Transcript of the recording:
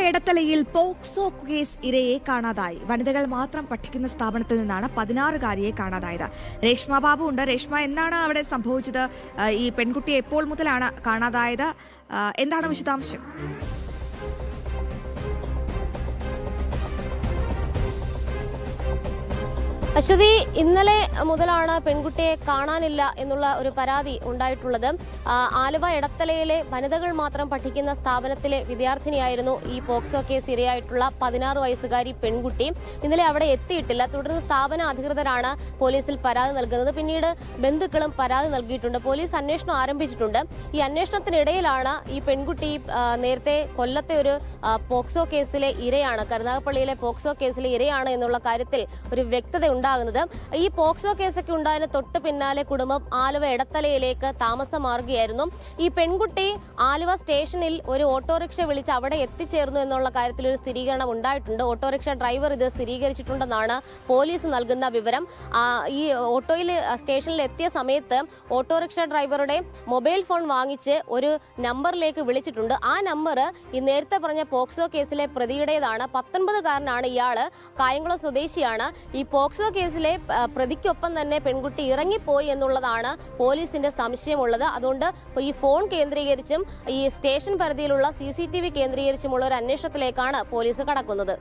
എടത്തലയിൽ POCSO case ഇരയെ കാണാതായി. വനിതകൾ മാത്രം പഠിക്കുന്ന സ്ഥാപനത്തിൽ നിന്നാണ് 16-കാരിയെ കാണാതായത്. രേഷ്മ ബാബു ഉണ്ട്. രേഷ്മ, എന്താണ് അവിടെ സംഭവിച്ചത്? ഈ പെൺകുട്ടിയെ എപ്പോൾ മുതലാണ് കാണാതായത്? എന്താണ് വിശദാംശം? അശ്വതി, ഇന്നലെ മുതലാണ് പെൺകുട്ടിയെ കാണാനില്ല എന്നുള്ള ഒരു പരാതി ഉണ്ടായിട്ടുള്ളത്. ആലുവ എടത്തലയിലെ വനിതകൾ മാത്രം പഠിക്കുന്ന സ്ഥാപനത്തിലെ വിദ്യാർത്ഥിനിയായിരുന്നു ഈ പോക്സോ കേസ് ഇരയായിട്ടുള്ള 16 വയസ്സുകാരി പെൺകുട്ടി. ഇന്നലെ അവിടെ എത്തിയിട്ടില്ല. തുടർന്ന് സ്ഥാപന അധികൃതരാണ് പോലീസിൽ പരാതി നൽകുന്നത്. പിന്നീട് ബന്ധുക്കളും പരാതി നൽകിയിട്ടുണ്ട്. പോലീസ് അന്വേഷണം ആരംഭിച്ചിട്ടുണ്ട്. ഈ അന്വേഷണത്തിനിടയിലാണ് ഈ പെൺകുട്ടി നേരത്തെ കൊല്ലത്തെ ഒരു പോക്സോ കേസിലെ ഇരയാണ്, കരുനാഗപ്പള്ളിയിലെ പോക്സോ കേസിലെ ഇരയാണ് എന്നുള്ള കാര്യത്തിൽ ഒരു വ്യക്തത ഉണ്ടാകുന്നത്. ഈ പോക്സോ കേസൊക്കെ ഉണ്ടായതിന് തൊട്ട് പിന്നാലെ കുടുംബം ആലുവ എടത്തലയിലേക്ക് താമസം മാറുകയായിരുന്നു. ഈ പെൺകുട്ടി ആലുവ സ്റ്റേഷനിൽ ഒരു ഓട്ടോറിക്ഷ വിളിച്ച് അവിടെ എത്തിച്ചേർന്നു എന്നുള്ള കാര്യത്തിൽ ഒരു സ്ഥിരീകരണം ഉണ്ടായിട്ടുണ്ട്. ഓട്ടോറിക്ഷ ഡ്രൈവർ ഇത് സ്ഥിരീകരിച്ചിട്ടുണ്ടെന്നാണ് പോലീസ് നൽകുന്ന വിവരം. ഈ ഓട്ടോയിൽ സ്റ്റേഷനിൽ എത്തിയ സമയത്ത് ഓട്ടോറിക്ഷ ഡ്രൈവറുടെ മൊബൈൽ ഫോൺ വാങ്ങിച്ച് ഒരു നമ്പറിലേക്ക് വിളിച്ചിട്ടുണ്ട്. ആ നമ്പർ ഈ നേരത്തെ പറഞ്ഞ പോക്സോ കേസിലെ പ്രതിയുടേതാണ്. 19-കാരനാണ് ഇയാള്, കായംകുളം സ്വദേശിയാണ്. ഈ പോക്സോ കേസിലെ പ്രതിക്കൊപ്പം തന്നെ പെൺകുട്ടി ഇറങ്ങിപ്പോയി എന്നുള്ളതാണ് പോലീസിന്റെ സംശയമുള്ളത്. അതുകൊണ്ട് ഈ ഫോൺ കേന്ദ്രീകരിച്ചും ഈ സ്റ്റേഷൻ പരിധിയിലുള്ള CCTV കേന്ദ്രീകരിച്ചുമുള്ള ഒരു അന്വേഷണത്തിലേക്കാണ് പോലീസ് കടക്കുന്നത്.